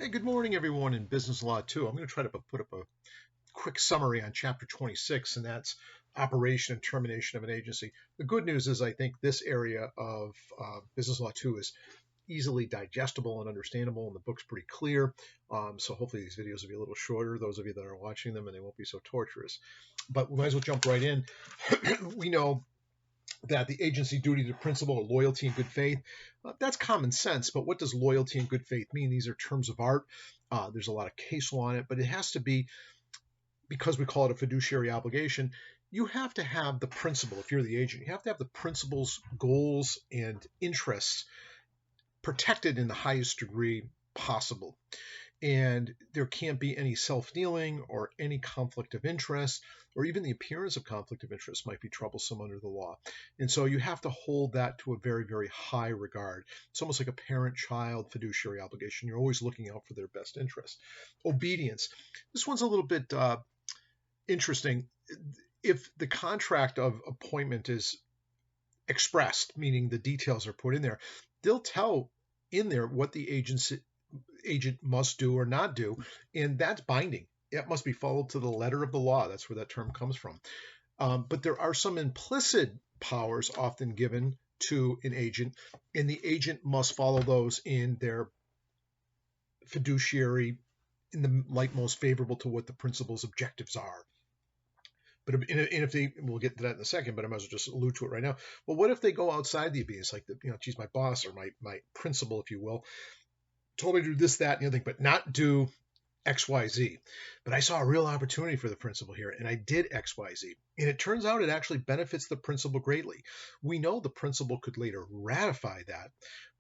Hey, good morning, everyone in Business Law 2. I'm going to try to put up a quick summary on Chapter 26, and that's operation and termination of an agency. The good news is I think this area of Business Law 2 is easily digestible and understandable, and the book's pretty clear. So hopefully these videos will be a little shorter, those of you that are watching them, and they won't be so torturous. But we might as well jump right in. We know that the agency duty to principal or loyalty and good faith, that's common sense. But what does loyalty and good faith mean? These are terms of art. There's a lot of case law on it, but it has to be, because we call it a fiduciary obligation, you have to have the principal. If you're the agent, you have to have the principal's goals and interests protected in the highest degree possible. And there can't be any self-dealing or any conflict of interest, or even the appearance of conflict of interest might be troublesome under the law. And so you have to hold that to a very, very high regard. It's almost like a parent-child fiduciary obligation. You're always looking out for their best interest. Obedience. This one's a little bit interesting. If the contract of appointment is expressed, meaning the details are put in there, they'll tell in there what the agent must do or not do, and that's binding. It must be followed to the letter of the law. That's where that term comes from. But there are some implicit powers often given to an agent, and the agent must follow those in their fiduciary, in the light most favorable to what the principal's objectives are. But if they, we'll get to that in a second, but I might as well just allude to it right now. Well, what if they go outside the obedience, like geez, my boss or my principal, if you will, told me to do this, that, and the other thing, but not do X, Y, Z. But I saw a real opportunity for the principal here, and I did X, Y, Z. And it turns out it actually benefits the principal greatly. We know the principal could later ratify that,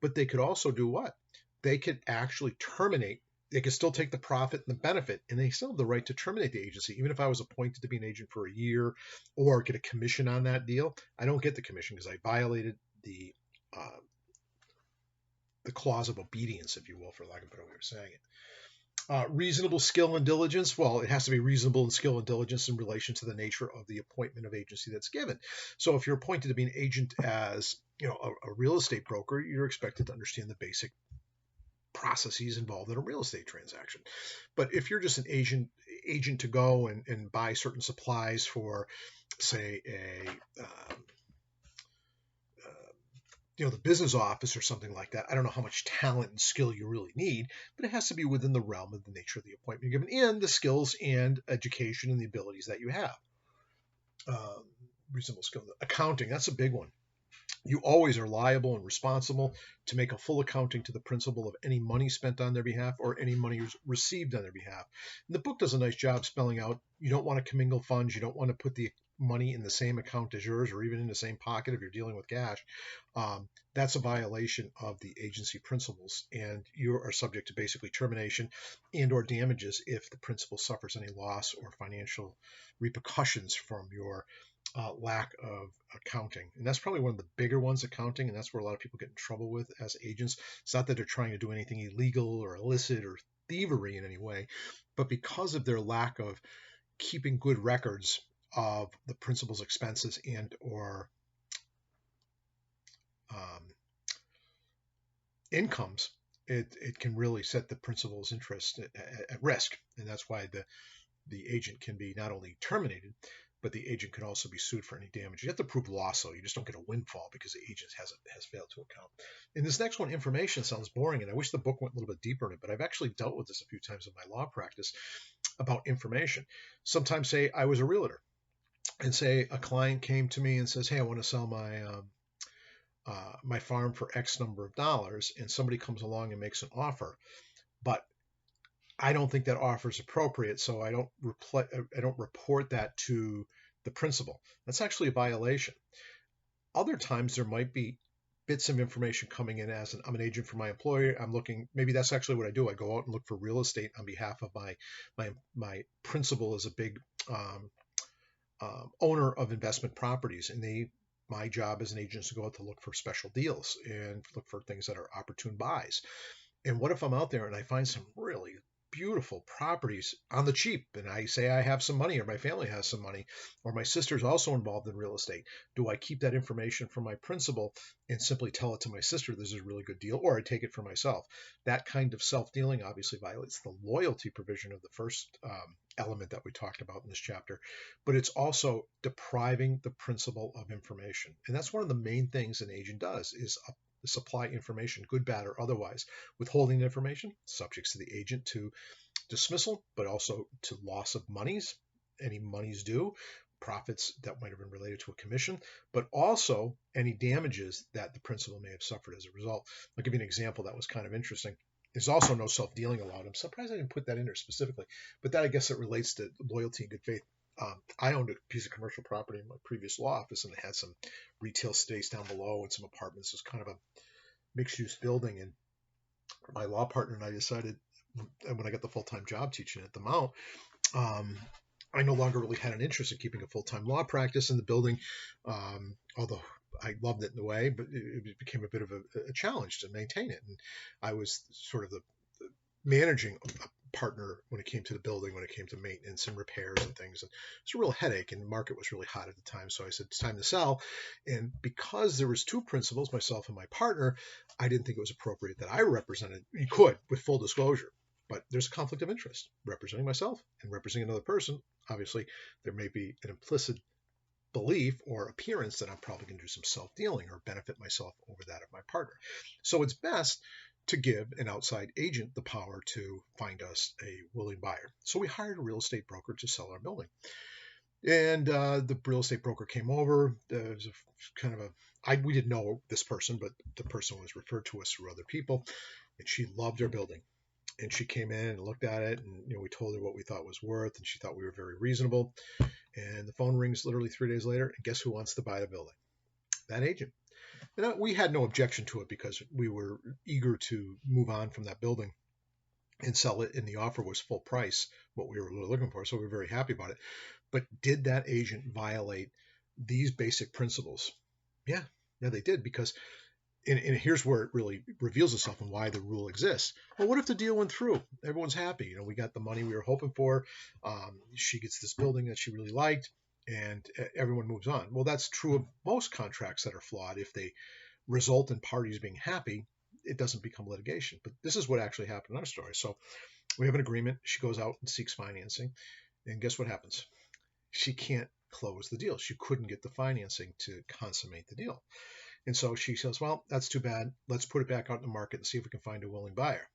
but they could also do what? They could actually terminate. They could still take the profit and the benefit, and they still have the right to terminate the agency. Even if I was appointed to be an agent for a year or get a commission on that deal, I don't get the commission because I violated the clause of obedience, if you will, for lack of a better way of saying it. Reasonable skill and diligence. Well, it has to be reasonable in skill and diligence in relation to the nature of the appointment of agency that's given. So if you're appointed to be an agent as a real estate broker, you're expected to understand the basic processes involved in a real estate transaction. But if you're just an agent to go and buy certain supplies for, say, the business office or something like that, I don't know how much talent and skill you really need, but it has to be within the realm of the nature of the appointment given and the skills and education and the abilities that you have. Reasonable skill. Accounting, that's a big one. You always are liable and responsible to make a full accounting to the principal of any money spent on their behalf or any money received on their behalf. And the book does a nice job spelling out you don't want to commingle funds. You don't want to put the money in the same account as yours or even in the same pocket if you're dealing with cash. That's a violation of the agency principles, and you are subject to basically termination and or damages if the principal suffers any loss or financial repercussions from your lack of accounting. And that's probably one of the bigger ones, accounting, and that's where a lot of people get in trouble with as agents. It's not that they're trying to do anything illegal or illicit or thievery in any way, but because of their lack of keeping good records of the principal's expenses and or incomes, it can really set the principal's interest at risk. And that's why the agent can be not only terminated, but the agent can also be sued for any damage. You have to prove loss, though. You just don't get a windfall because the agent has failed to account. And this next one, information, sounds boring, and I wish the book went a little bit deeper in it, but I've actually dealt with this a few times in my law practice about information. Sometimes, say, I was a realtor, and say a client came to me and says, hey, I want to sell my farm for X number of dollars, and somebody comes along and makes an offer, but I don't think that offer is appropriate, so I don't report that to the principal. That's actually a violation. Other times there might be bits of information coming in as I'm an agent for my employer. I'm looking, maybe that's actually what I do. I go out and look for real estate on behalf of my principal is a big owner of investment properties, and my job as an agent is to go out to look for special deals and look for things that are opportune buys. And what if I'm out there and I find some really beautiful properties on the cheap, and I say I have some money, or my family has some money, or my sister's also involved in real estate. Do I keep that information from my principal and simply tell it to my sister this is a really good deal, or I take it for myself? That kind of self-dealing obviously violates the loyalty provision of the first element that we talked about in this chapter, but it's also depriving the principal of information. And that's one of the main things an agent does, is supply information, good, bad, or otherwise. Withholding information subjects to the agent to dismissal, but also to loss of monies, any monies due, profits that might have been related to a commission, but also any damages that the principal may have suffered as a result. I'll give you an example that was kind of interesting. There's also no self-dealing allowed. I'm surprised I didn't put that in there specifically, but that, I guess, it relates to loyalty and good faith. I owned a piece of commercial property in my previous law office, and it had some retail space down below and some apartments. It was kind of a mixed-use building, and my law partner and I decided, when I got the full-time job teaching at the Mount, I no longer really had an interest in keeping a full-time law practice in the building, although I loved it in a way, but it became a bit of a challenge to maintain it. And I was sort of the managing partner when it came to the building, when it came to maintenance and repairs and things. And it's a real headache, and the market was really hot at the time. So I said, it's time to sell. And because there was two principals, myself and my partner, I didn't think it was appropriate that I represented. You could, with full disclosure, but there's a conflict of interest representing myself and representing another person. Obviously, there may be an implicit belief or appearance that I'm probably going to do some self-dealing or benefit myself over that of my partner. So it's best to give an outside agent the power to find us a willing buyer. So we hired a real estate broker to sell our building. And the real estate broker came over. It was we didn't know this person, but the person was referred to us through other people, and she loved our building. And she came in and looked at it, and we told her what we thought it was worth, and she thought we were very reasonable. And the phone rings literally 3 days later, and guess who wants to buy the building? That agent. And we had no objection to it because we were eager to move on from that building and sell it, and the offer was full price, what we were really looking for, so we were very happy about it. But did that agent violate these basic principles? Yeah, they did, because and here's where it really reveals itself and why the rule exists. Well, what if the deal went through? Everyone's happy. We got the money we were hoping for. She gets this building that she really liked, and everyone moves on. Well, that's true of most contracts that are flawed. If they result in parties being happy, it doesn't become litigation. But this is what actually happened in our story. So we have an agreement. She goes out and seeks financing. And guess what happens? She can't close the deal. She couldn't get the financing to consummate the deal. And so she says, well, that's too bad. Let's put it back out in the market and see if we can find a willing buyer.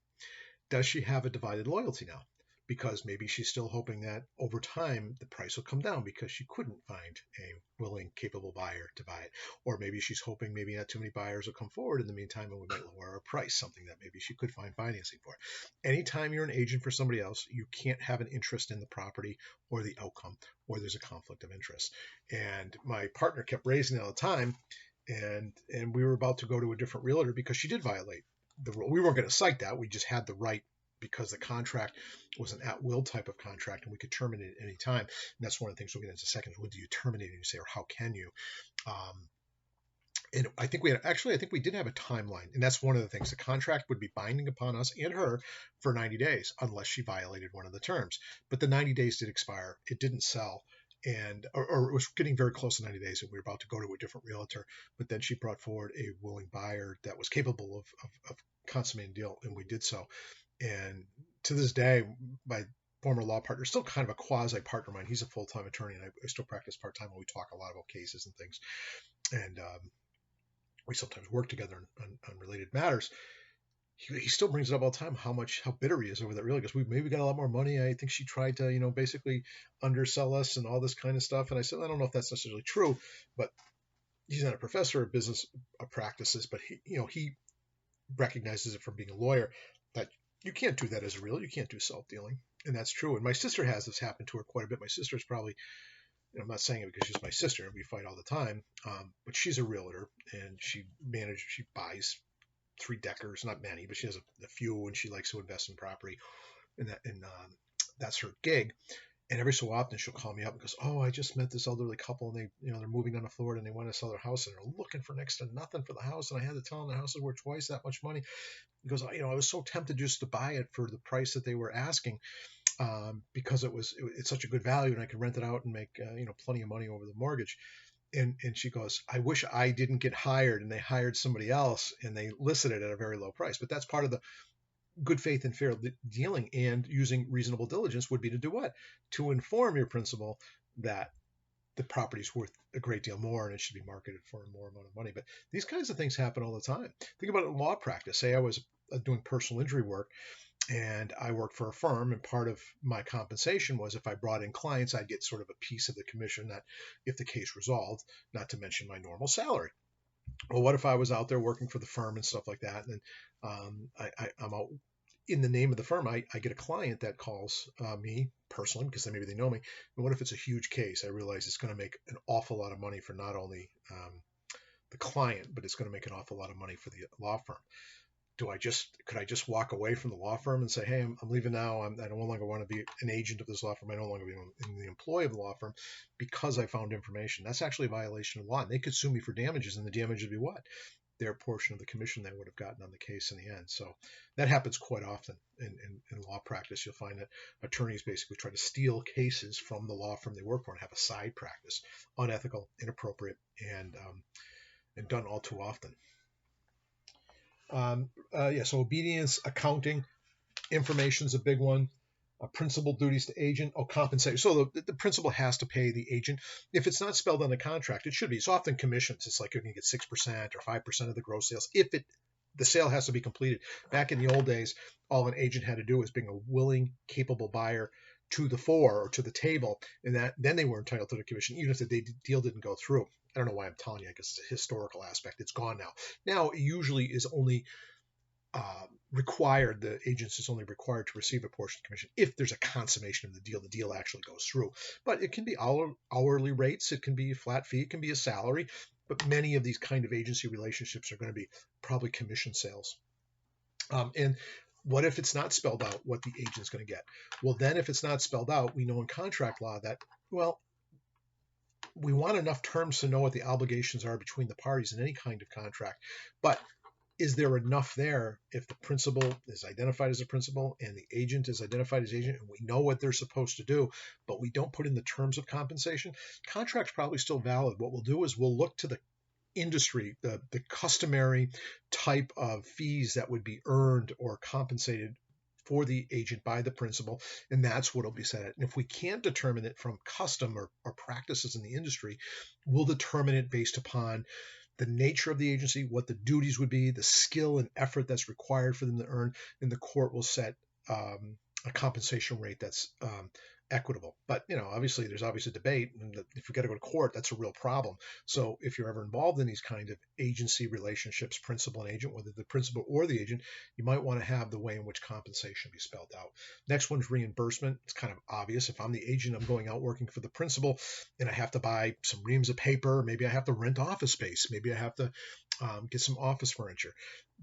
Does she have a divided loyalty now? Because maybe she's still hoping that over time the price will come down because she couldn't find a willing, capable buyer to buy it. Or maybe she's hoping maybe not too many buyers will come forward in the meantime and we might lower our price, something that maybe she could find financing for. Anytime you're an agent for somebody else, you can't have an interest in the property or the outcome, or there's a conflict of interest. And my partner kept raising it all the time. And we were about to go to a different realtor because she did violate the rule. We weren't going to cite that. We just had the right, because the contract was an at-will type of contract, and we could terminate it at any time. And that's one of the things we'll get into in a second. When do you terminate it, you say, or how can you? And I think we did have a timeline, and that's one of the things. The contract would be binding upon us and her for 90 days unless she violated one of the terms. But the 90 days did expire. It didn't sell. Or it was getting very close to 90 days, and we were about to go to a different realtor. But then she brought forward a willing buyer that was capable of consummating the deal, and we did so. And to this day, my former law partner, still kind of a quasi partner of mine. He's a full-time attorney, and I still practice part-time, and we talk a lot about cases and things. And we sometimes work together on related matters. He still brings it up all the time, how bitter he is over that. Really, because we maybe got a lot more money. I think she tried to, basically undersell us and all this kind of stuff. And I said, I don't know if that's necessarily true, but he's not a professor of business practices, but he recognizes it from being a lawyer that you can't do that as a realtor. You can't do self-dealing, and that's true. And my sister has this happen to her quite a bit. My sister's probably, I'm not saying it because she's my sister and we fight all the time, but she's a realtor, and she buys 3-deckers, not many, but she has a few, and she likes to invest in property, and that's her gig. And every so often she'll call me up and goes, "Oh, I just met this elderly couple and they're moving down to Florida and they want to sell their house and they're looking for next to nothing for the house. And I had to tell them the house is worth twice that much money." He goes, I was so tempted just to buy it for the price that they were asking, because it's such a good value and I could rent it out and make plenty of money over the mortgage. And she goes, "I wish I didn't get hired and they hired somebody else and they listed it at a very low price." But that's part of the good faith and fair dealing, and using reasonable diligence would be to do what? To inform your principal that the property's worth a great deal more and it should be marketed for more amount of money. But these kinds of things happen all the time. Think about it in law practice. Say I was doing personal injury work and I worked for a firm, and part of my compensation was if I brought in clients, I'd get sort of a piece of the commission that if the case resolved, not to mention my normal salary. Well, what if I was out there working for the firm and stuff like that, and then I'm out in the name of the firm, I get a client that calls me personally because maybe they know me. And what if it's a huge case? I realize it's going to make an awful lot of money for not only the client, but it's going to make an awful lot of money for the law firm. Could I just walk away from the law firm and say, "Hey, I'm leaving now. I no longer want to be an agent of this law firm. I no longer be in the employee of the law firm because I found information"? That's actually a violation of law. And they could sue me for damages, and the damage would be what? Their portion of the commission they would have gotten on the case in the end. So that happens quite often in law practice. You'll find that attorneys basically try to steal cases from the law firm they work for and have a side practice. Unethical, inappropriate, and done all too often. So obedience, accounting, information is a big one. Principal duties to agent, compensation. So the principal has to pay the agent. If it's not spelled on the contract, it should be. It's often commissions. It's like you're going to get 6% or 5% of the gross sales if the sale has to be completed. Back in the old days, all an agent had to do was bring a willing, capable buyer to the fore or to the table, and then they were entitled to the commission, even if the deal didn't go through. I don't know why I'm telling you. I guess it's a historical aspect. It's gone now. Now it usually is only required, the agent is only required to receive a portion of the commission if there's a consummation of the deal actually goes through. But it can be hourly rates, it can be a flat fee, it can be a salary, but many of these kind of agency relationships are going to be probably commission sales. And what if it's not spelled out what the agent's going to get? Well, then if it's not spelled out, we know in contract law that, well, we want enough terms to know what the obligations are between the parties in any kind of contract. But is there enough there if the principal is identified as a principal and the agent is identified as agent and we know what they're supposed to do, but we don't put in the terms of compensation? Contract's probably still valid. What we'll do is we'll look to the industry, the customary type of fees that would be earned or compensated for the agent by the principal, and that's what will be set at. And if we can't determine it from custom or practices in the industry, we'll determine it based upon the nature of the agency, what the duties would be, the skill and effort that's required for them to earn, and the court will set a compensation rate that's equitable. But obviously there's a debate, and if you got to go to court, that's a real problem. So if you're ever involved in these kind of agency relationships, principal and agent, whether the principal or the agent, you might want to have the way in which compensation be spelled out. Next one's reimbursement. It's kind of obvious. If I'm the agent, I'm going out working for the principal, and I have to buy some reams of paper. Maybe I have to rent office space. Maybe I have to get some office furniture.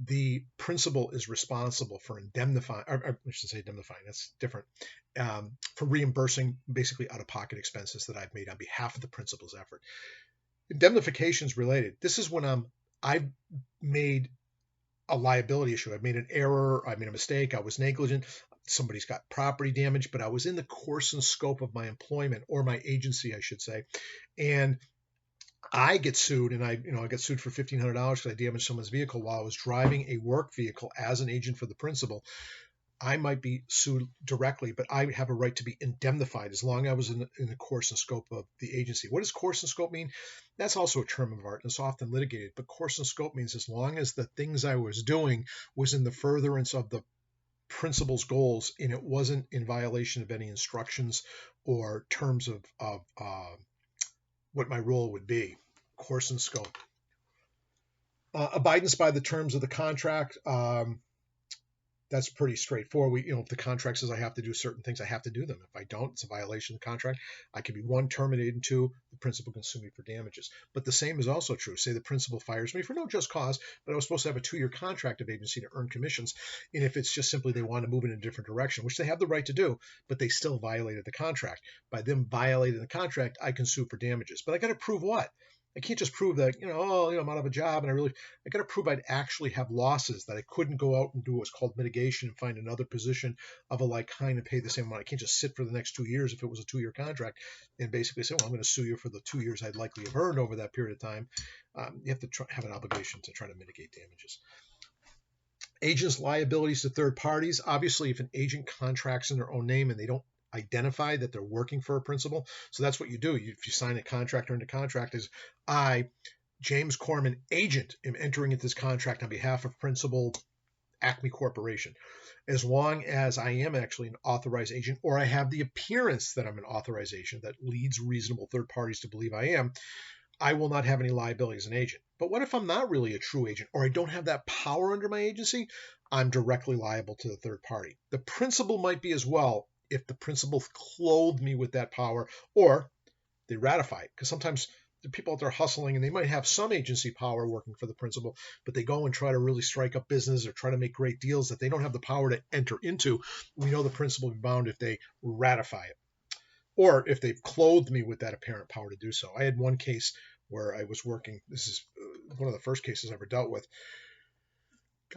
The principal is responsible for indemnifying, or I should say indemnifying, that's different, for reimbursing basically out-of-pocket expenses that I've made on behalf of the principal's effort. Indemnification is related. This is when I've made a liability issue. I've made an error. I made a mistake. I was negligent. Somebody's got property damage, but I was in the course and scope of my employment, or my agency, I should say, and I get sued, and I get sued for $1,500 because I damaged someone's vehicle while I was driving a work vehicle as an agent for the principal. I might be sued directly, but I have a right to be indemnified as long as I was in the course and scope of the agency. What does course and scope mean? That's also a term of art, and it's often litigated. But course and scope means as long as the things I was doing was in the furtherance of the principal's goals, and it wasn't in violation of any instructions or terms of what my role would be. Course and scope. Abidance by the terms of the contract. That's pretty straightforward. If the contract says I have to do certain things, I have to do them. If I don't, it's a violation of the contract. I can be, one, terminated, and two, the principal can sue me for damages. But the same is also true. Say the principal fires me for no just cause, but I was supposed to have a 2-year contract of agency to earn commissions. And if it's just simply they want to move in a different direction, which they have the right to do, but they still violated the contract. By them violating the contract, I can sue for damages. But I got to prove what? I can't just prove that, I'm out of a job and I got to prove I'd actually have losses, that I couldn't go out and do what's called mitigation and find another position of a like kind and pay the same amount. I can't just sit for the next 2 years if it was a 2-year contract and basically say, well, I'm going to sue you for the 2 years I'd likely have earned over that period of time. You have to have an obligation to try to mitigate damages. Agents' liabilities to third parties. Obviously, if an agent contracts in their own name and they don't identify that they're working for a principal. So that's what you do. If you sign a contract or into contract is, I, James Corman, agent, am entering into this contract on behalf of principal Acme Corporation. As long as I am actually an authorized agent, or I have the appearance that I'm an authorized agent that leads reasonable third parties to believe I am, I will not have any liability as an agent. But what if I'm not really a true agent, or I don't have that power under my agency? I'm directly liable to the third party. The principal might be as well, if the principal clothed me with that power, or they ratify it. Because sometimes the people out there hustling and they might have some agency power working for the principal, but they go and try to really strike up business or try to make great deals that they don't have the power to enter into. We know the principal will be bound if they ratify it, or if they've clothed me with that apparent power to do so. I had one case where I was working, this is one of the first cases I ever dealt with.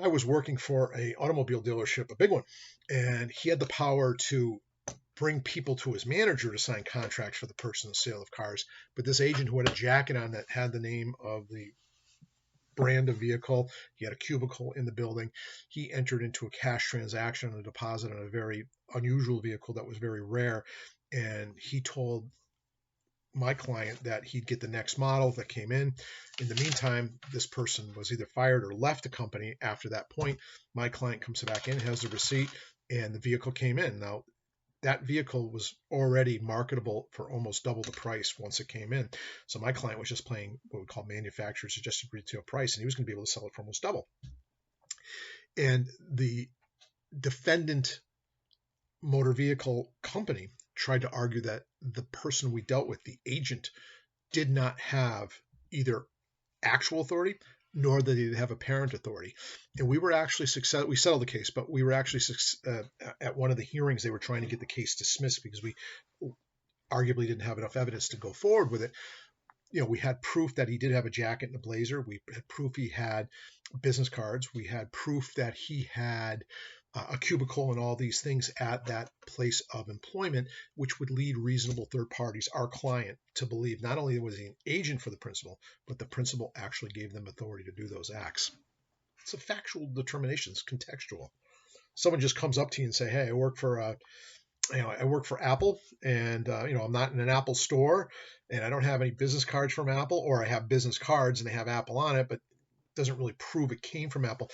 I was working for a automobile dealership, a big one, and he had the power to bring people to his manager to sign contracts for the purchase and sale of cars. But this agent who had a jacket on that had the name of the brand of vehicle, he had a cubicle in the building. He entered into a cash transaction and a deposit on a very unusual vehicle that was very rare. And he told my client that he'd get the next model that came in. In the meantime, this person was either fired or left the company after that point. My client comes back in, has the receipt, and the vehicle came in. Now, that vehicle was already marketable for almost double the price once it came in. So my client was just paying what we call manufacturer's suggested retail price, and he was going to be able to sell it for almost double. And the defendant motor vehicle company tried to argue that the person we dealt with, the agent, did not have either actual authority nor did he have apparent authority. And we were actually successful. We settled the case, but we were actually at one of the hearings, they were trying to get the case dismissed because we arguably didn't have enough evidence to go forward with it. We had proof that he did have a jacket and a blazer. We had proof he had business cards. We had proof that he had a cubicle and all these things at that place of employment, which would lead reasonable third parties, our client, to believe not only was he an agent for the principal, but the principal actually gave them authority to do those acts. It's a factual determination. It's contextual. Someone just comes up to you and say, "Hey, I work for Apple, and I'm not in an Apple store, and I don't have any business cards from Apple, or I have business cards and they have Apple on it, but it doesn't really prove it came from Apple."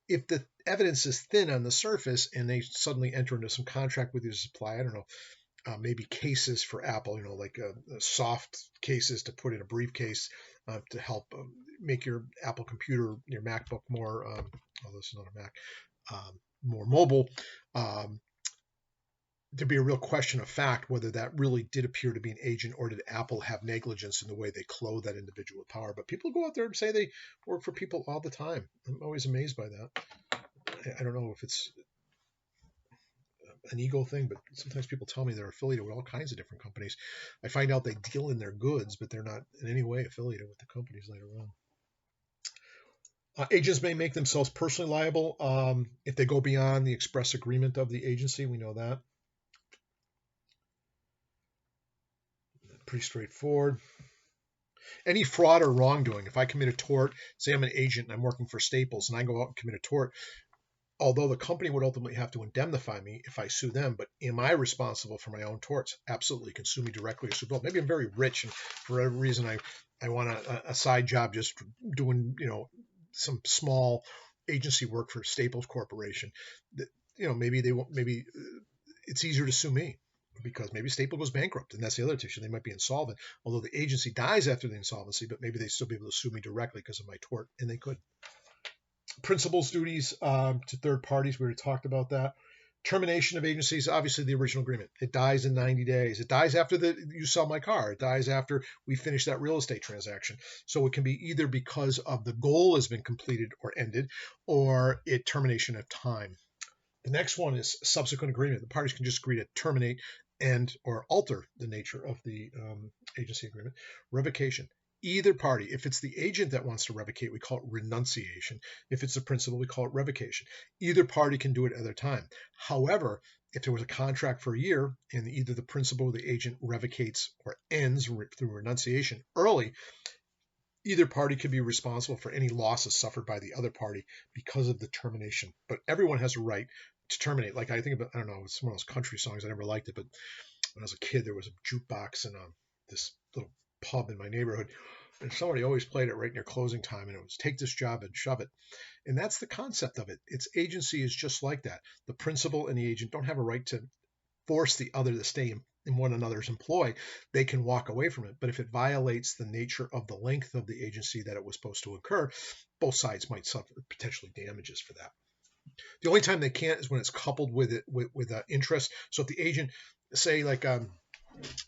If the evidence is thin on the surface and they suddenly enter into some contract with you to supply, I don't know, maybe cases for Apple, like soft cases to put in a briefcase to help make your Apple computer, your MacBook more, this is not a Mac, more mobile, there'd be a real question of fact whether that really did appear to be an agent, or did Apple have negligence in the way they clothe that individual with power. But people go out there and say they work for people all the time. I'm always amazed by that. I don't know if it's an ego thing, but sometimes people tell me they're affiliated with all kinds of different companies. I find out they deal in their goods, but they're not in any way affiliated with the companies later on. Agents may make themselves personally liable if they go beyond the express agreement of the agency. We know that. Pretty straightforward. Any fraud or wrongdoing. If I commit a tort, say I'm an agent and I'm working for Staples and I go out and commit a tort, although the company would ultimately have to indemnify me if I sue them, but am I responsible for my own torts? Absolutely. You can sue me directly or sue both. Maybe I'm very rich and for whatever reason I want a side job just doing, some small agency work for Staples Corporation. Maybe it's easier to sue me, because maybe Staples goes bankrupt, and that's the other issue. They might be insolvent, although the agency dies after the insolvency, but maybe they still be able to sue me directly because of my tort, and they could. Principal's duties to third parties. We already talked about that. Termination of agencies, obviously the original agreement. It dies in 90 days. It dies after you sell my car. It dies after we finish that real estate transaction. So it can be either because of the goal has been completed or ended, or it termination of time. The next one is subsequent agreement. The parties can just agree to terminate, end, or alter the nature of the agency agreement. Revocation. Either party, if it's the agent that wants to revocate, we call it renunciation. If it's the principal, we call it revocation. Either party can do it at their time. However, if there was a contract for a year and either the principal or the agent revocates or ends through renunciation early, either party could be responsible for any losses suffered by the other party because of the termination. But everyone has a right to terminate. Like I think about, I don't know, it's one of those country songs. I never liked it, but when I was a kid, there was a jukebox in this little pub in my neighborhood, and somebody always played it right near closing time, and it was take this job and shove it. And that's the concept of it. Its agency is just like that. The principal and the agent don't have a right to force the other to stay in one another's employ. They can walk away from it. But if it violates the nature of the length of the agency that it was supposed to occur, both sides might suffer potentially damages for that. The only time they can't is when it's coupled with it with interest. So if the agent, say like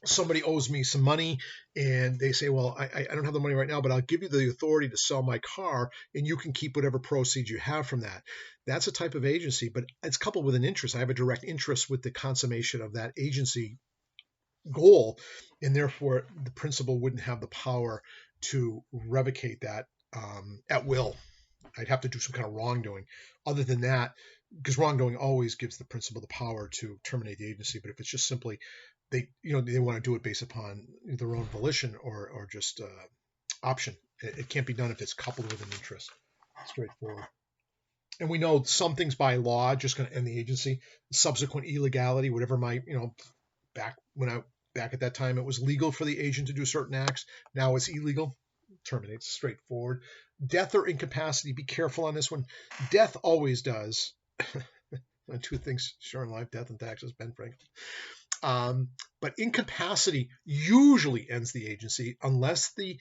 somebody owes me some money and they say, well, I don't have the money right now, but I'll give you the authority to sell my car and you can keep whatever proceeds you have from that. That's a type of agency, but it's coupled with an interest. I have a direct interest with the consummation of that agency goal, and therefore the principal wouldn't have the power to revocate that at will. I'd have to do some kind of wrongdoing. Other than that, because wrongdoing always gives the principal the power to terminate the agency, but if it's just simply they want to do it based upon their own volition or just option, it can't be done if it's coupled with an interest. Straightforward. And we know some things by law just going to end the agency. Subsequent illegality, whatever back at that time it was legal for the agent to do certain acts. Now it's illegal. Terminates. Straightforward. Death or incapacity. Be careful on this one. Death always does. Two things sure in life: death and taxes. Ben Franklin. But incapacity usually ends the agency unless the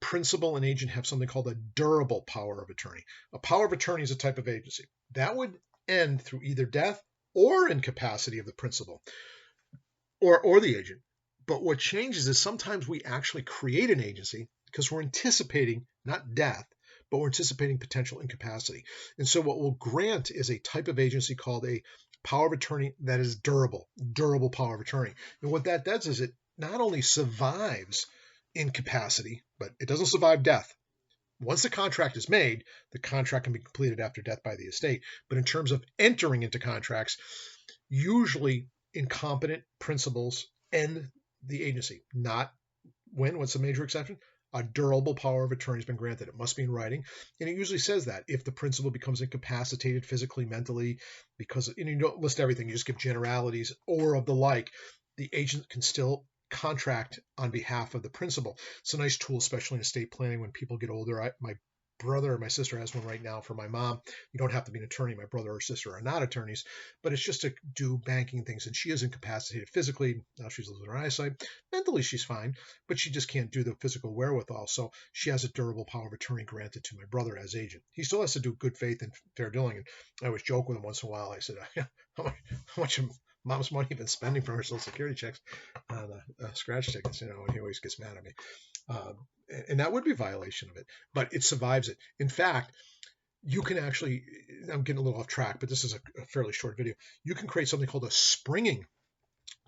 principal and agent have something called a durable power of attorney. A power of attorney is a type of agency. That would end through either death or incapacity of the principal or the agent. But what changes is sometimes we actually create an agency because we're anticipating not death, but we're anticipating potential incapacity. And so what we'll grant is a type of agency called a power of attorney that is durable power of attorney. And what that does is it not only survives incapacity, but it doesn't survive death. Once the contract is made, the contract can be completed after death by the estate. But in terms of entering into contracts, usually incompetent principals end the agency. Not when, what's the major exception? A durable power of attorney has been granted. It must be in writing. And it usually says that if the principal becomes incapacitated physically, mentally, because you don't list everything, you just give generalities or of the like, the agent can still contract on behalf of the principal. It's a nice tool, especially in estate planning when people get older. My brother or my sister has one right now for my mom. You don't have to be an attorney. My brother or sister are not attorneys, but it's just to do banking things. And she is incapacitated physically. Now she's losing her eyesight. Mentally, she's fine, but she just can't do the physical wherewithal. So she has a durable power of attorney granted to my brother as agent. He still has to do good faith and fair dealing. And I always joke with him once in a while. I said, how much mom's money been spending from her Social Security checks on scratch tickets, and he always gets mad at me. And that would be a violation of it, but it survives it. In fact, you can actually, I'm getting a little off track, but this is a fairly short video. You can create something called a springing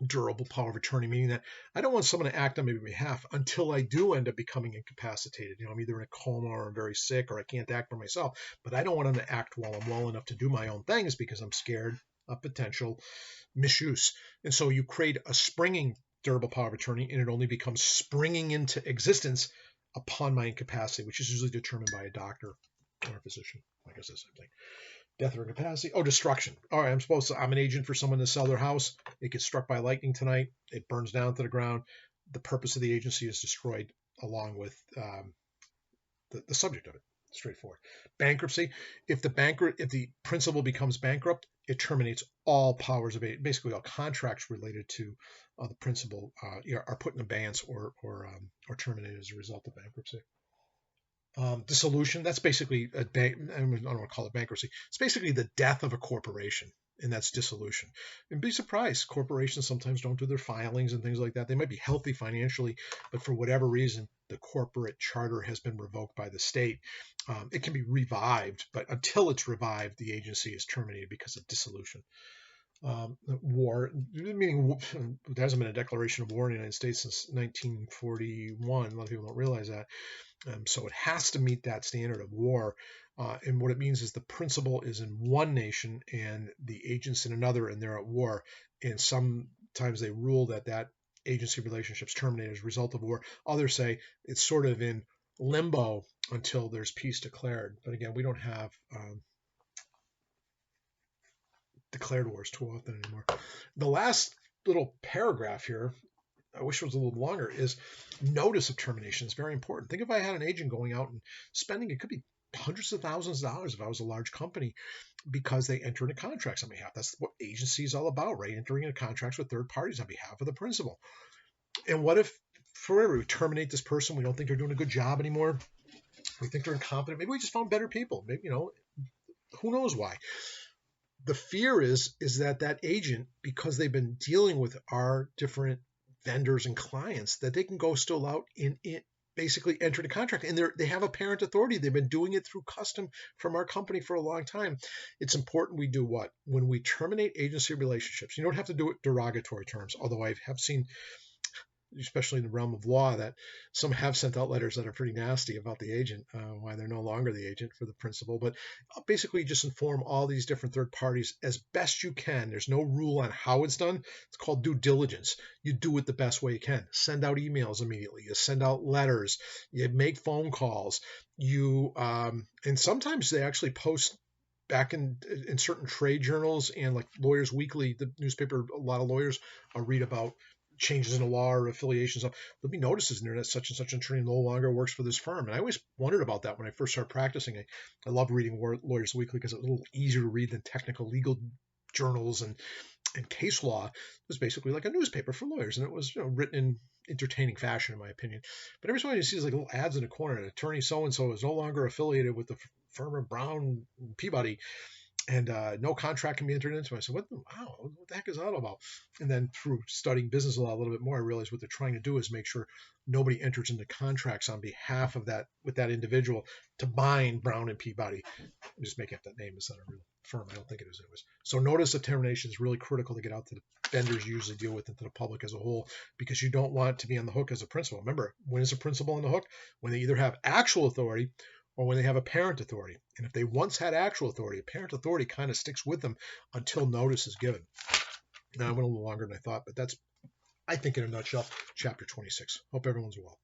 durable power of attorney, meaning that I don't want someone to act on my behalf until I do end up becoming incapacitated. I'm either in a coma or I'm very sick or I can't act for myself, but I don't want them to act while I'm well enough to do my own things because I'm scared of potential misuse. And so you create a springing durable power of attorney, and it only becomes springing into existence upon my incapacity, which is usually determined by a doctor or a physician. I guess that's the same thing. Death or incapacity. Oh, destruction. All right, I'm an agent for someone to sell their house. It gets struck by lightning tonight. It burns down to the ground. The purpose of the agency is destroyed along with the subject of it. Straightforward. Bankruptcy. If the principal becomes bankrupt, it terminates all powers of it. Basically, all contracts related to the principal are put in abeyance or terminated as a result of bankruptcy. Dissolution, that's basically a bank. I don't want to call it bankruptcy. It's basically the death of a corporation, and that's dissolution. And be surprised, corporations sometimes don't do their filings and things like that. They might be healthy financially, but for whatever reason, the corporate charter has been revoked by the state. It can be revived, but until it's revived, the agency is terminated because of dissolution. War, meaning there hasn't been a declaration of war in the United States since 1941. A lot of people don't realize that. So it has to meet that standard of war. And what it means is the principal is in one nation and the agent's in another, and they're at war. And sometimes they rule that that agency relationship's terminated as a result of war. Others say it's sort of in limbo until there's peace declared. But again, we don't have declared wars too often anymore. The last little paragraph here, I wish it was a little longer, is notice of termination is very important. Think if I had an agent going out and spending, it could be hundreds of thousands of dollars if I was a large company, because they enter into contracts on behalf. That's what agency is all about, right? Entering into contracts with third parties on behalf of the principal. And what if forever we terminate this person? We don't think they're doing a good job anymore. We think they're incompetent. Maybe we just found better people. Maybe, who knows why? The fear is that that agent, because they've been dealing with our different vendors and clients, that they can go still out and basically enter the contract, and they have apparent authority. They've been doing it through custom from our company for a long time. It's important we do what? When we terminate agency relationships, you don't have to do it derogatory terms, although I have seen, especially in the realm of law, that some have sent out letters that are pretty nasty about the agent, why they're no longer the agent for the principal. But basically just inform all these different third parties as best you can. There's no rule on how it's done. It's called due diligence. You do it the best way you can. Send out emails immediately. You send out letters. You make phone calls. And sometimes they actually post back in certain trade journals and like Lawyers Weekly, the newspaper, a lot of lawyers read about changes in the law or affiliations of, there'll be notices in there that such and such an attorney no longer works for this firm. And I always wondered about that when I first started practicing. I love reading Lawyers Weekly because it's a little easier to read than technical legal journals and case law. It was basically like a newspaper for lawyers, and it was written in entertaining fashion, in my opinion. But every time you see like little ads in the corner, an attorney so and so is no longer affiliated with the firm of Brown Peabody, and no contract can be entered into. I said, what the heck is that all about? And then through studying business law a little bit more, I realized what they're trying to do is make sure nobody enters into contracts on behalf of that, with that individual, to bind Brown and Peabody. I'm just making up that name. It's not a real firm. I don't think it is. So notice of termination is really critical to get out to the vendors you usually deal with and to the public as a whole, because you don't want to be on the hook as a principal. Remember, when is a principal on the hook? When they either have actual authority or when they have apparent authority. And if they once had actual authority, apparent authority kind of sticks with them until notice is given. Now, I went a little longer than I thought, but that's, I think, in a nutshell, chapter 26. Hope everyone's well.